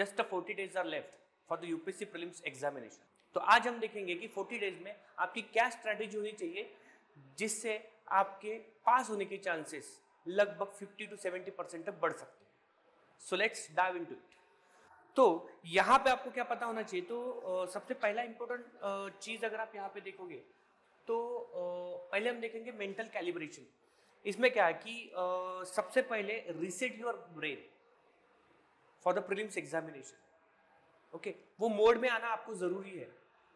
Just 40 days are left for the UPSC prelims examination. तो आज हम देखेंगे कि 40 days में आपकी क्या स्ट्रैटेजी होनी चाहिए जिससे आपके पास होने के चांसेस लगभग 50 to 70% तक बढ़ सकते हैं। So let's dive into it. तो यहाँ पे आपको क्या पता होना चाहिए, तो सबसे पहला इंपॉर्टेंट चीज अगर आप यहाँ पे देखोगे तो पहले हम देखेंगे मेंटल कैलिब्रेशन। इसमें क्या है कि सबसे पहले reset your brain for the prelims examination. Okay, वो मोड में आना आपको जरूरी है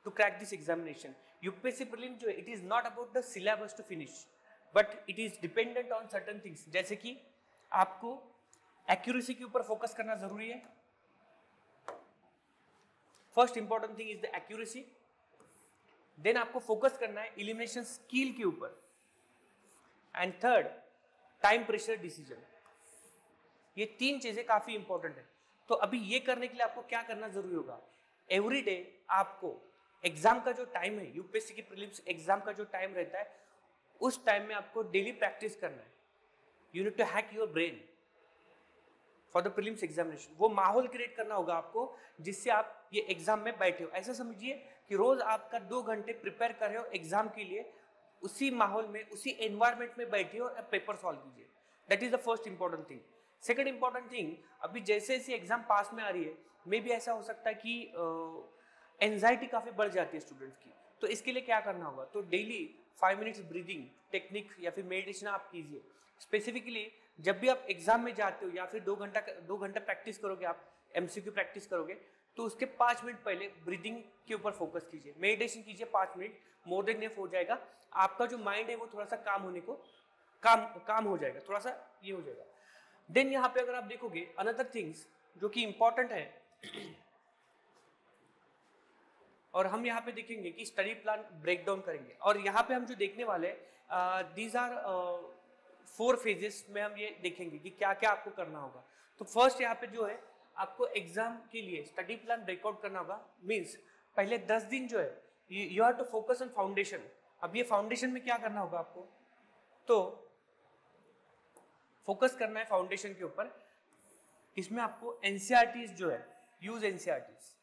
to crack this examination. UPSC prelim जो है it is not about the syllabus to finish, but it is dependent on certain things, जैसे कि आपको एक्यूरेसी के ऊपर फोकस करना जरूरी है। First important thing is the accuracy. Then आपको फोकस करना है एलिमिनेशन स्किल के ऊपर, and third time pressure decision. ये तीन चीजें काफी इंपॉर्टेंट है। तो अभी ये करने के लिए आपको क्या करना जरूरी होगा, एवरी डे आपको एग्जाम का जो टाइम है, यूपीएससी की प्रीलिम्स एग्जाम का जो टाइम रहता है, उस टाइम में आपको डेली प्रैक्टिस करना है। You need to hack your brain for the prelims examination. वो माहौल क्रिएट करना होगा आपको जिससे आप ये एग्जाम में बैठे हो। ऐसा समझिए कि रोज आपका 2 घंटे प्रिपेयर कर रहे हो एग्जाम के लिए, उसी माहौल में उसी एनवायरमेंट में बैठे हो, पेपर सॉल्व कीजिए। That is the first important thing. Second important thing, अभी जैसे जैसे एग्जाम पास में आ रही है, मे भी ऐसा हो सकता है कि एंजाइटी काफी बढ़ जाती है स्टूडेंट्स की। तो इसके लिए क्या करना होगा, तो डेली 5 मिनट्स ब्रीदिंग टेक्निक या फिर मेडिटेशन आप कीजिए। स्पेसिफिकली जब भी आप एग्जाम में जाते हो या फिर 2 घंटा प्रैक्टिस करोगे, आप एमसीक्यू प्रैक्टिस करोगे, तो उसके 5 मिनट पहले ब्रीदिंग के ऊपर फोकस कीजिए, मेडिटेशन कीजिए 5 मिनट, मोर देन इनफ हो जाएगा। आपका जो माइंड है वो थोड़ा सा काम होने को काम हो जाएगा, थोड़ा सा ये हो जाएगा। देन यहाँ पे अगर आप देखोगे अनदर थिंग्स जो कि इंपॉर्टेंट है, और हम यहाँ पे देखेंगे कि स्टडी प्लान ब्रेक डाउन करेंगे। और यहाँ पे हम जो देखने वाले दीज आर 4 फेजेस में हम ये देखेंगे कि क्या क्या आपको करना होगा। तो फर्स्ट यहाँ पे जो है आपको एग्जाम के लिए स्टडी प्लान ब्रेकआउट करना होगा। मीन्स पहले 10 दिन जो है you have to focus on foundation. अब ये फाउंडेशन में क्या करना होगा आपको, तो फोकस करना है फाउंडेशन के ऊपर। इसमें आपको एनसीईआरटीज जो है, यूज एनसीईआरटीज।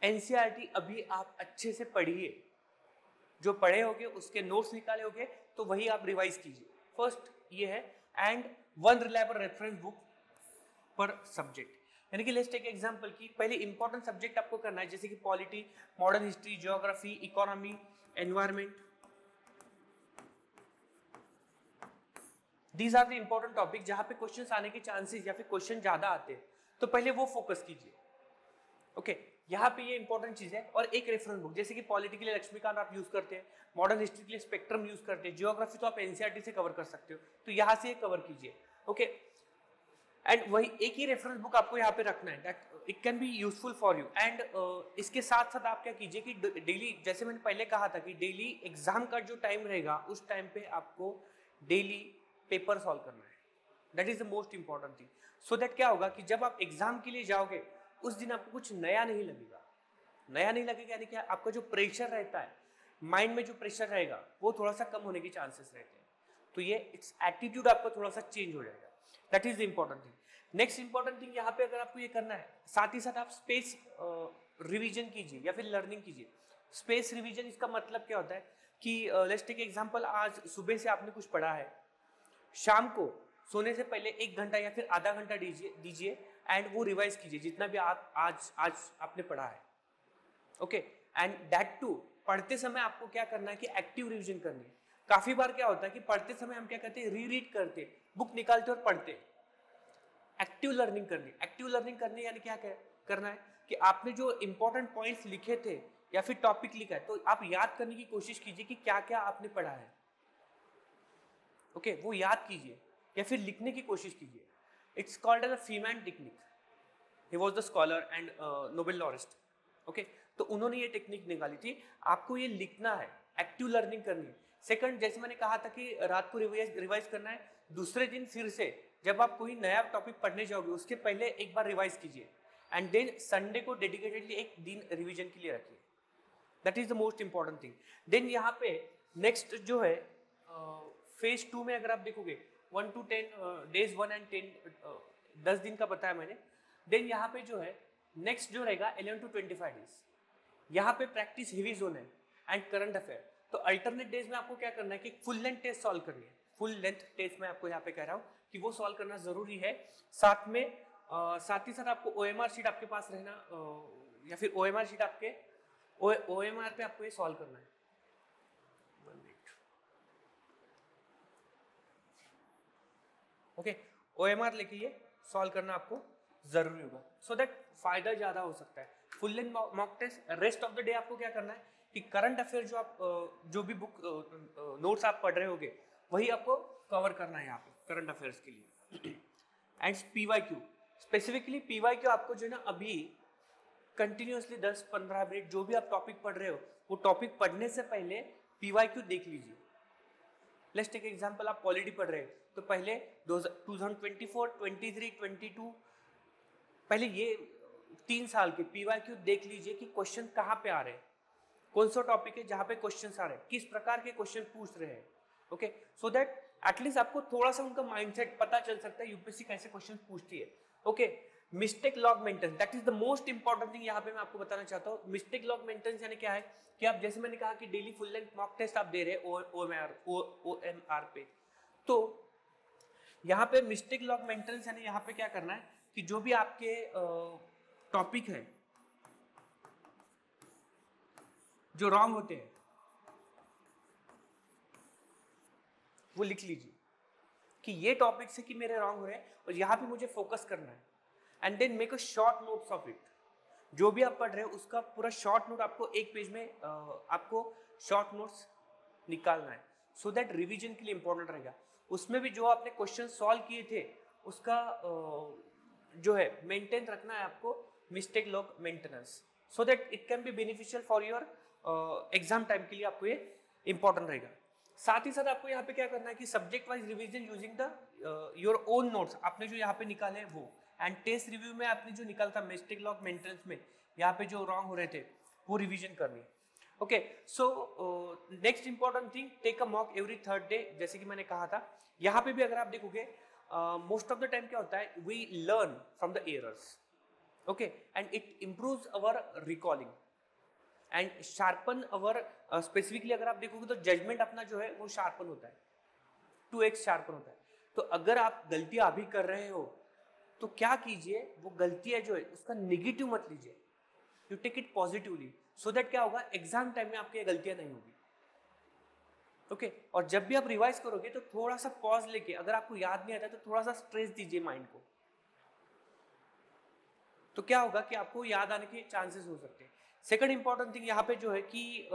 एनसीईआरटी अभी आप अच्छे से पढ़िए, जो पढ़े होगे उसके नोट्स निकाले होगे तो वही आप रिवाइज कीजिए। फर्स्ट ये है, एंड 1 रिलायबल रेफरेंस बुक पर सब्जेक्ट। यानी कि लेट्स टेक एग्जांपल की पहले इंपॉर्टेंट सब्जेक्ट आपको करना है, जैसे कि polity, modern history, geography, economy, environment. These are the important topic जहां पे क्वेश्चंस आने के चांसेस या फिर क्वेश्चन ज्यादा आते हैं, तो पहले वो फोकस कीजिए। ओके, यहाँ पे ये इंपॉर्टेंट चीज है। और एक रेफरेंस बुक, जैसे कि पॉलिटी के लिए लक्ष्मीकांत आप यूज करते हैं, मॉडर्न हिस्ट्री के लिए स्पेक्ट्रम यूज करते हैं, जियोग्राफी तो आप एनसीईआरटी से कवर कर सकते हो, तो यहाँ से कवर कीजिए। ओके, एंड वही एक ही रेफरेंस बुक आपको यहाँ पे रखना है, that it can be useful for you. And इसके साथ साथ आप क्या कीजिए कि डेली, जैसे मैंने पहले कहा था कि डेली एग्जाम का जो टाइम रहेगा उस टाइम पे आपको डेली पेपर सॉल्व करना है। That is the most important thing. So that क्या होगा कि जब आप एग्जाम के लिए जाओगे उस दिन आपको कुछ नया नहीं लगेगा। नया नहीं लगेगा यानी कि आपका जो प्रेशर रहता है, माइंड में जो प्रेशर रहेगा वो थोड़ा सा कम होने के चांसेस रहते हैं। तो ये इट्स एटीट्यूड आपका थोड़ा सा चेंज हो जाएगा। That is the important thing. Next important thing यहाँ पे अगर आपको ये करना है, साथ ही साथ आप स्पेस रिवीजन कीजिए या फिर लर्निंग कीजिए। स्पेस रिवीजन इसका मतलब क्या होता है कि लेट्स टेक एग्जांपल, आज सुबह से आपने कुछ पढ़ा है, शाम को सोने से पहले 1 घंटा या फिर आधा घंटा दीजिए एंड वो रिवाइज कीजिए जितना भी आप आज आपने पढ़ा है। ओके, एंड दैट टू पढ़ते समय आपको क्या करना है कि एक्टिव रिवीजन करनी है। काफी बार क्या होता है कि पढ़ते समय हम क्या करते हैं, रीरीड करते, बुक निकालते और पढ़ते। एक्टिव लर्निंग करनी, एक्टिव लर्निंग करनी यानी क्या करना है कि आपने जो इंपॉर्टेंट पॉइंट्स लिखे थे या फिर टॉपिक लिखा है, तो आप याद करने की कोशिश कीजिए कि क्या क्या आपने पढ़ा है। ओके, वो याद कीजिए या फिर लिखने की कोशिश कीजिए। It's called as a Feynman technique. He was the scholar and Nobel laureate. Okay, तो उन्होंने ये टेक्निक निकाली थी। आपको ये लिखना है, एक्टिव लर्निंग करनी है। सेकंड, जैसे मैंने कहा था कि रात को रिवाइज करना है, दूसरे दिन फिर से जब आप कोई नया टॉपिक पढ़ने जाओगे उसके पहले एक बार रिवाइज कीजिए, एंड देन संडे को डेडिकेटेडली एक दिन रिवीजन के लिए रखिए। That is the most important thing. Then यहाँ पे नेक्स्ट जो है फेज 2 में अगर आप देखोगे 1 to 10 days 1 and 10 10 दिन का बताया मैंने। देन यहाँ पे जो है नेक्स्ट जो रहेगा 11 to 25 डेज, यहाँ पे प्रैक्टिस हेवी जोन है एंड करंट अफेयर। तो अल्टरनेट डेज में आपको क्या करना है कि फुल लेंथ टेस्ट सॉल्व करनी है। फुल लेंथ टेस्ट में आपको यहाँ पे कह रहा हूँ कि वो सॉल्व करना जरूरी है। साथ में साथ ही साथ आपको OMR शीट आपके पास रहना या फिर OMR शीट आपके OMR पे आपको ये सॉल्व करना है। ओके, OMR लेके ये सॉल्व करना आपको जरूरी होगा सो दैट फायदा ज्यादा हो सकता है। Full length mock test, rest of the day आपको क्या करना है कि करंट अफेयर जो आप जो भी बुक नोट्स आप पढ़ रहे होगे वही आपको कवर करना है यहाँ पे करंट अफेयर्स के लिए। एंड PYQ, स्पेसिफिकली PYQ आपको जो है ना अभी कंटिन्यूसली 10-15 मिनट जो भी आप टॉपिक पढ़ रहे हो वो टॉपिक पढ़ने से पहले PYQ देख लीजिए। लेट्स टेक एग्जांपल, आप पॉलिटी पढ़ रहे हैं तो पहले 2024, 23, 22 पहले ये 3 साल के PYQ देख लीजिए कि क्वेश्चन कहाँ पे आ रहे हैं, कौन सा टॉपिक है जहाँ पे क्वेश्चन आ रहे हैं, किस प्रकार के क्वेश्चन पूछ रहे हैं। ओके, सो दैट एटलीस्ट आपको थोड़ा सा उनका माइंडसेट पता चल सकता है यूपीएससी कैसे क्वेश्चन पूछती है। Okay, mistake log maintenance, that is the most important thing यहाँ पे मैं आपको बताना चाहता हूँ। मिस्टेक लॉग मेंटेनेंस यानी क्या है कि आप जैसे मैंने कहा कि daily full length mock test आप दे रहे हैं OMR पे, तो यहाँ पे मिस्टेक लॉग मेंटेनेंस यानी यहाँ पे क्या करना है कि जो भी आपके टॉपिक है जो रॉन्ग होते हैं वो लिख लीजिए कि ये टॉपिक से कि मेरे रॉन्ग हो रहे हैं और यहाँ पे मुझे फोकस करना है। And then make a short notes of इट। जो भी आप पढ़ रहे हो उसका पूरा शॉर्ट नोट आपको एक पेज में आपको शॉर्ट नोट्स निकालना है सो दैट रिवीजन के लिए इंपॉर्टेंट रहेगा। उसमें भी जो आपने क्वेश्चन सॉल्व किए थे उसका जो है मेंटेन रखना है आपको mistake log maintenance so that it can be beneficial for your exam time के लिए आपको ये इंपॉर्टेंट रहेगा। साथ ही साथ आपको यहाँ पे क्या करना है कि subject wise revision using the your own notes, आपने जो यहाँ पे निकाले हैं वो, एंड टेस्ट रिव्यू में आपने जो निकाला था मिस्टेक लॉग मेंटेनेंस में यहाँ पे जो रॉन्ग हो रहे थे वो रिवीजन करनी है। Okay, so next important thing, take a mock every third day. जैसे कि मैंने कहा था यहाँ पे भी अगर आप देखोगे मोस्ट ऑफ द टाइम क्या होता है, we learn from the errors. Okay, and it improves our recalling and sharpen our specifically अगर आप देखोगे तो जजमेंट अपना जो है वो शार्पन होता है, 2x शार्पन होता है। तो अगर आप गलतियां अभी कर रहे हो तो क्या कीजिए, वो गलतियां जो है उसका नेगेटिव मत लीजिए, you take it positively so that क्या होगा एग्जाम टाइम में आपकी ये गलतियां नहीं होगी। ओके, और जब भी आप रिवाइज करोगे तो थोड़ा सा पॉज लेके, अगर आपको याद नहीं आता तो थोड़ा सा स्ट्रेस दीजिए माइंड को, तो क्या होगा कि आपको याद आने के चांसेस हो सकते हैं। सेकंड इंपॉर्टेंट थिंग यहाँ पे जो है कि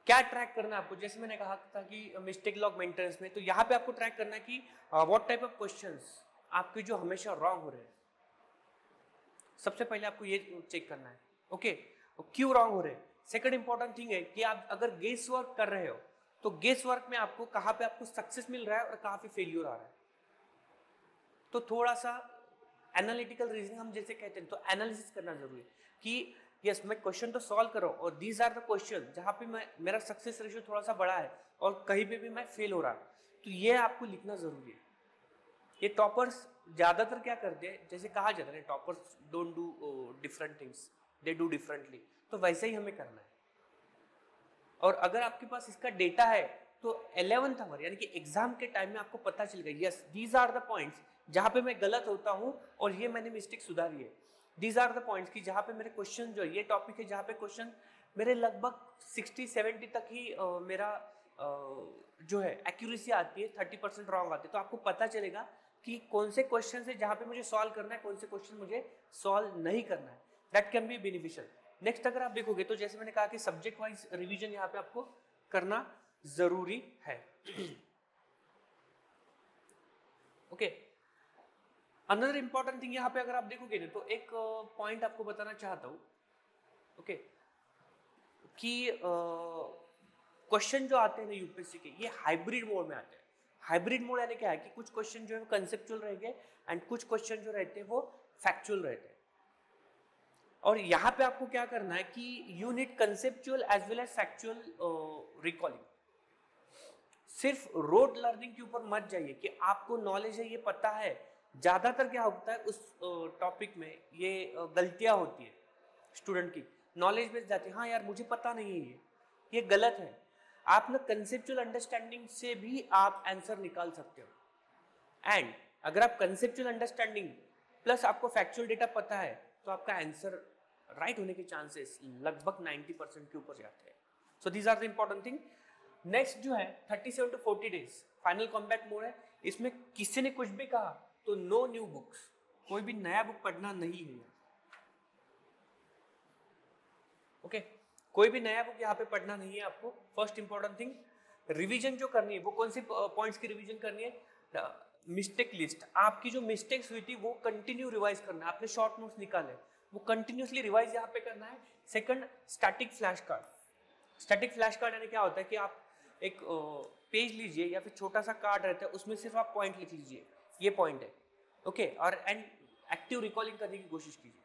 क्या ट्रैक करना है आपको, जैसे मैंने कहा था कि मिस्टेक लॉग मेंटेनेंस में, तो यहाँ पे आपको ट्रैक करना है कि व्हाट टाइप ऑफ क्वेश्चंस आपके जो हमेशा रॉन्ग हो रहे हैं। सबसे पहले आपको ये चेक करना है, ओके, क्यों रॉन्ग हो रहे हैं। सेकंड इंपॉर्टेंट थिंग है कि आप अगर गेस वर्क कर रहे हो तो गेस वर्क में आपको कहाँ पे आपको सक्सेस मिल रहा है और कहाँ पे फेल्यूर आ रहा है। तो थोड़ा सा एनालिटिकल रीजनिंग हम जैसे कहते हैं, तो एनालिसिस करना जरूरी है कि यस मैं क्वेश्चन तो सॉल्व कर रहा हूँ और दीज आर द क्वेश्चन जहाँ पे मैं मेरा सक्सेस रेशियो थोड़ा सा बड़ा है और कहीं पे भी मैं फेल हो रहा है, तो ये आपको लिखना जरूरी है। ये टॉपर्स ज्यादातर क्या करते हैं, जैसे कहा जाता है toppers don't do different things, they do differently, तो वैसे ही हमें करना है। और अगर आपके पास इसका डेटा है तो 11th आवर यानी कि एग्जाम के टाइम में आपको पता चल गया yes these are the points जहाँ पे मैं गलत होता हूँ और ये मैंने मिस्टेक सुधारी है। दीज आर द पॉइंट्स कि जहाँ पे मेरे क्वेश्चन जो ये टॉपिक है जहाँ पे क्वेश्चन मेरे लगभग 60-70 तक ही मेरा जो है एक्यूरेसी आती है, 30% रॉन्ग आती है। तो आपको पता चलेगा कि कौन से क्वेश्चन है जहाँ पे मुझे सॉल्व करना है, कौन से क्वेश्चन मुझे सॉल्व नहीं करना है। That can be beneficial. Next अगर आप देखोगे तो जैसे मैंने कहा कि सब्जेक्ट वाइज रिवीजन यहाँ पे आपको करना जरूरी है। ओके, अनदर इंपॉर्टेंट थिंग यहाँ पे अगर आप देखोगे ना तो एक पॉइंट आपको बताना चाहता हूँ, ओके, कि क्वेश्चन जो आते हैं ना यूपीएससी के ये हाइब्रिड मोड में आते हैं। हाइब्रिड मोड यानी क्या है कि कुछ क्वेश्चन जो है कंसेप्चुअल रहेंगे एंड कुछ क्वेश्चन जो रहते हैं वो फैक्चुअल रहते हैं। और यहाँ पे आपको क्या करना है कि you need conceptual as well as factual recalling. सिर्फ रोड लर्निंग के ऊपर मत जाइए कि आपको नॉलेज है ये पता है, ज़्यादातर क्या होता है उस टॉपिक में ये गलतियाँ होती है स्टूडेंट की, नॉलेज बेस जाती है, हाँ यार मुझे पता नहीं है ये गलत है। आप ना कंसेप्चुअल अंडरस्टैंडिंग से भी आप आंसर निकाल सकते हो। एंड अगर आप कंसेप्चुअल अंडरस्टैंडिंग प्लस आपको फैक्चुअल डेटा पता है तो आपका आंसर राइट होने के चांसेस लगभग 90% के ऊपर जाते हैं। So these are the important thing. Next जो है 37 to 40 days final combat mode है। इसमें किसी ने कुछ भी कहा तो नो न्यू बुक्स, कोई भी नया बुक पढ़ना नहीं है। ओके कोई भी नया बुक यहाँ पे पढ़ना नहीं है आपको। फर्स्ट इंपॉर्टेंट थिंग, रिवीजन जो करनी है वो कौन सी पॉइंट्स की रिवीजन करनी है? मिस्टेक लिस्ट, आपकी जो मिस्टेक्स हुई थी वो कंटिन्यू रिवाइज करना है। आपने शॉर्ट नोट्स निकाले वो कंटिन्यूसली रिवाइज यहाँ पे करना है। Second, static flash card. Static flash card यानी क्या होता है कि आप एक पेज लीजिए या फिर छोटा सा कार्ड रहता है, उसमें सिर्फ आप पॉइंट लिख लीजिए, ये पॉइंट है, ओके, और एंड एक्टिव रिकॉलिंग करने की कोशिश कीजिए।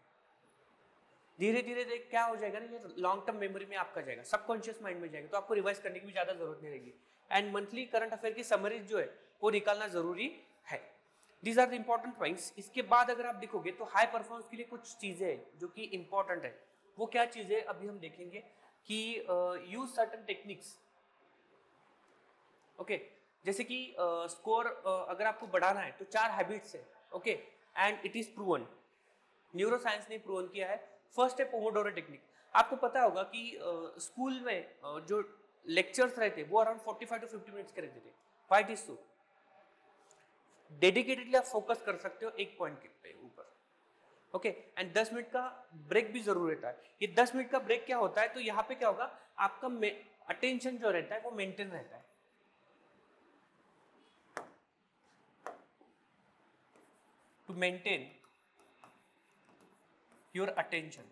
धीरे धीरे देख क्या हो जाएगा ना, ये लॉन्ग टर्म मेमोरी में आपका जाएगा, सबकॉन्शियस माइंड में जाएगा, तो आपको रिवाइज करने की भी ज्यादा जरूरत नहीं रहेगी। एंड मंथली करंट अफेयर की समरीज जो है वो निकालना जरूरी है। These are the important points. इसके बाद अगर आप देखोगे तो हाई परफॉर्मेंस के लिए कुछ चीजें हैं जो कि इंपॉर्टेंट है। वो क्या चीजें अभी हम देखेंगे कि यूज सर्टन टेक्निक्स, ओके, जैसे कि स्कोर अगर आपको बढ़ाना है तो 4 हैबिट्स है, okay, and it is proven, neuroscience ने प्रूवन किया है। फर्स्ट है पोमोडोरो टेक्निक। आपको पता होगा कि स्कूल में जो लेक्चर्स रहते वो अराउंड 45 to 50 मिनट्स के रहते थे। Why it is so? Dedicatedly आप फोकस कर सकते हो एक पॉइंट के ऊपर, ओके, एंड 10 मिनट का ब्रेक भी जरूर रहता है। ये 10 मिनट का ब्रेक क्या होता है, तो यहाँ पे क्या होगा, आपका अटेंशन जो रहता है वो मेंटेन रहता है। To maintain your attention,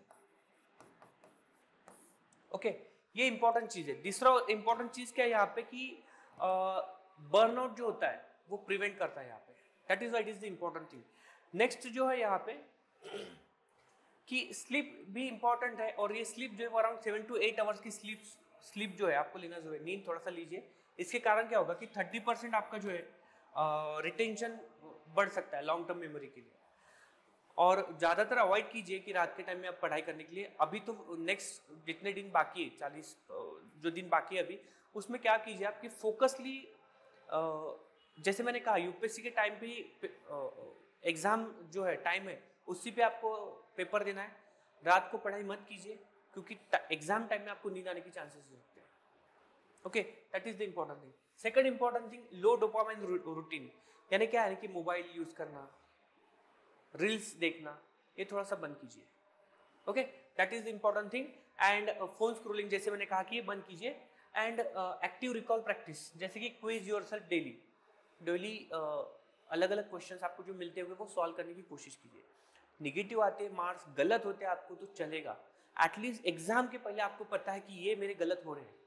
okay, ये इंपॉर्टेंट चीज है। दूसरा इंपॉर्टेंट चीज क्या है यहाँ पे कि बर्नआउट जो होता है वो प्रिवेंट करता है यहाँ पे, that is why it is the important thing. Next जो है यहाँ पे कि स्लीप भी इंपॉर्टेंट है, और ये स्लीप जो है अराउंड 7 to 8 आवर्स की स्लीप जो है आपको लेना जरूरी है। नींद थोड़ा सा लीजिए, इसके कारण क्या होगा कि 30% आपका जो है रिटेंशन बढ़ सकता है लॉन्ग टर्म मेमोरी के लिए। और ज़्यादातर अवॉइड कीजिए कि रात के टाइम में आप पढ़ाई करने के लिए। अभी तो नेक्स्ट जितने दिन बाकी है, 40 जो दिन बाकी है अभी, उसमें क्या कीजिए आपकी फोकसली, जैसे मैंने कहा यूपीएससी के टाइम पे ही एग्ज़ाम जो है टाइम है उसी पे आपको पेपर देना है। रात को पढ़ाई मत कीजिए क्योंकि एग्जाम टाइम में आपको नींद आने की चांसेस होते हैं, okay, that is the important thing. Second important thing, low dopamine routine, यानी क्या है कि मोबाइल यूज करना, रील्स देखना, ये थोड़ा सा बंद कीजिए, okay, that is the important thing. And phone scrolling जैसे मैंने कहा कि ये बंद कीजिए। एंड एक्टिव रिकॉल प्रैक्टिस, जैसे कि क्विज योरसेल्फ डेली अलग अलग क्वेश्चंस आपको जो मिलते हुए वो सॉल्व करने की कोशिश कीजिए। निगेटिव आते हैं मार्क्स, गलत होते हैं आपको तो चलेगा, एटलीस्ट एग्जाम के पहले आपको पता है कि ये मेरे गलत हो रहे हैं।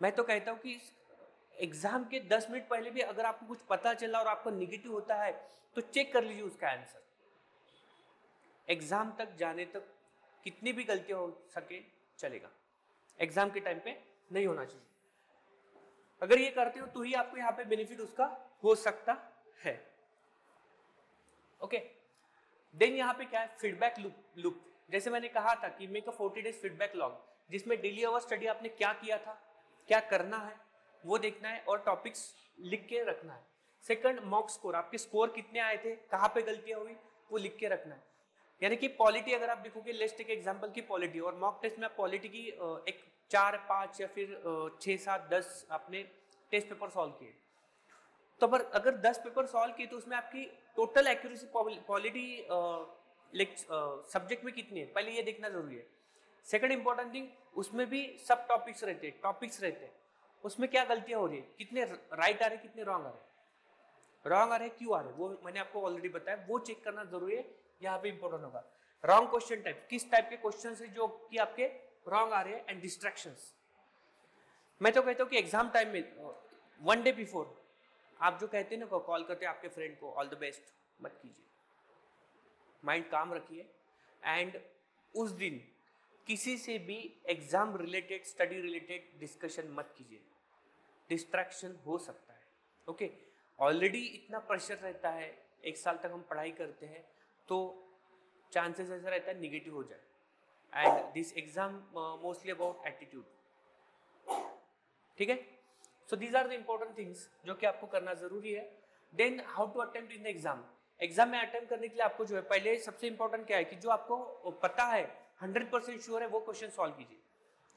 मैं तो कहता हूँ कि एग्जाम के 10 मिनट पहले भी अगर आपको कुछ पता चला और आपको निगेटिव होता है तो चेक कर लीजिए उसका आंसर। एग्जाम तक जाने तक कितनी भी गलतियां हो सके चलेगा, एग्जाम के टाइम पे नहीं होना चाहिए। अगर ये करते हो तो ही आपको यहाँ पे बेनिफिट उसका हो सकता है, ओके। देन यहाँ पे क्या है, फीडबैक लूप। जैसे मैंने कहा था कि make a 40 days feedback log, जिसमें डेली आवर स्टडी आपने क्या किया था, क्या करना है वो देखना है और टॉपिक्स लिख के रखना है। सेकंड, मॉक स्कोर, आपके स्कोर कितने आए थे, कहाँ पे गलतियां हुई वो लिख के रखना है। यानी कि पॉलिटी अगर आप देखोगे, लेट्स टेक एग्जांपल की पॉलिटी, और मॉक टेस्ट में आप पॉलिटी की एक 4, 5 या फिर 6, 7, 10 आपने टेस्ट पेपर सॉल्व किए, तो अगर 10 पेपर सॉल्व किए तो उसमें आपकी टोटल एक्यूरेसी पॉलिटी सब्जेक्ट में कितनी है, पहले ये देखना जरूरी है। सेकंड इंपॉर्टेंट थिंग, उसमें भी सब टॉपिक्स रहते हैं, उसमें क्या गलतियां हो रही है, कितने राइट आ रहे, कितने रॉन्ग आ रहे, क्यों आ रहे, वो मैंने आपको ऑलरेडी बताया, वो चेक करना जरूरी है। यहाँ पे इंपॉर्टेंट होगा रॉन्ग क्वेश्चन टाइप, किस टाइप के क्वेश्चन है जो कि आपके रॉन्ग आ रहे हैं, एंड डिस्ट्रैक्शंस। मैं तो कहता हूँ कि एग्जाम टाइम में 1 डे बिफोर आप जो कहते हैं ना, कॉल करते हैं आपके फ्रेंड को ऑल द बेस्ट मत कीजिए, माइंड काम रखिए। एंड उस दिन किसी से भी exam related, study related discussion मत कीजिए, डिस्ट्रैक्शन हो सकता है, ओके। ऑलरेडी इतना प्रेशर रहता है, एक साल तक हम पढ़ाई करते हैं, तो चांसेस ऐसा रहता है निगेटिव हो जाए. And this exam mostly about attitude. ठीक है, so these are the important things जो कि आपको करना जरूरी है. Then how to attempt in the exam. Exam में अटेम्प्ट करने के लिए आपको जो है पहले सबसे इंपॉर्टेंट क्या है कि जो आपको पता है 100% श्योर है वो क्वेश्चन सॉल्व कीजिए.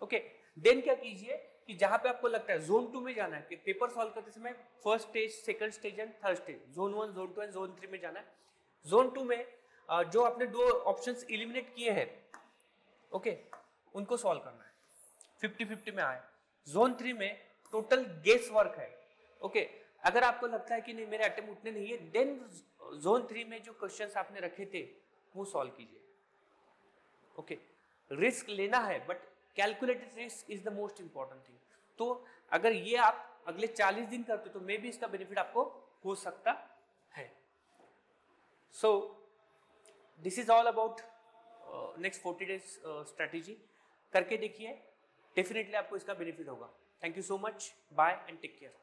ओके, देन क्या कीजिए कि जहां पे आपको लगता है जोन 2 में जाना है, कि पेपर सॉल्व करते समय first stage, second stage and third stage, zone 1, zone 2 and zone 3 में जाना है. जोन 2 में जो आपने 2 ऑप्शंस एलिमिनेट किए हैं, ओके, उनको सॉल्व करना है, 50-50 में आए. जोन 3 में टोटल गेस वर्क है. ओके, अगर आपको लगता है कि नहीं मेरे अटेम्प्ट उतने नहीं है, देन जोन 3 में जो क्वेश्चंस आपने रखे थे वो सॉल्व कीजिए. ओके, रिस्क लेना है but calculated risk is the most important thing. तो अगर ये आप अगले 40 दिन करते तो मे बी इसका बेनिफिट आपको हो सकता है. So this is all about next 40 days strategy. करके देखिए, डेफिनेटली आपको इसका बेनिफिट होगा. Thank you so much, bye and take care.